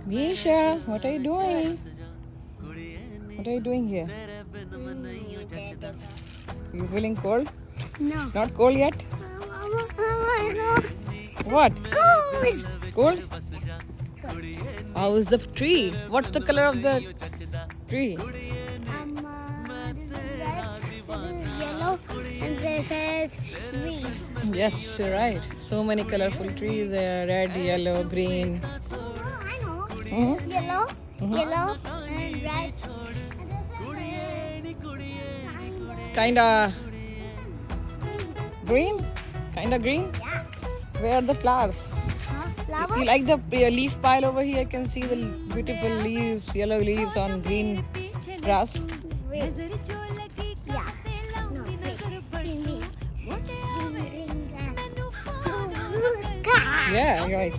Misha, what are you doing? What are you doing here? You feeling cold? No. It's not cold yet? What? Cool. Cold? How is the tree? What's the color of the tree? This is yellow and this is green. Yes, you're right. So many colorful trees there, red, yellow, green. Oh, I know. Mhm. Yellow, yellow and red. Kinda green? Kinda green? Yeah. Where are the flowers? Flower? You like the leaf pile over here? I can see the beautiful leaves, yellow leaves on green grass. Wait. Yeah. No, wait. Green. Green, green, green. Blue sky. Yeah, you're right.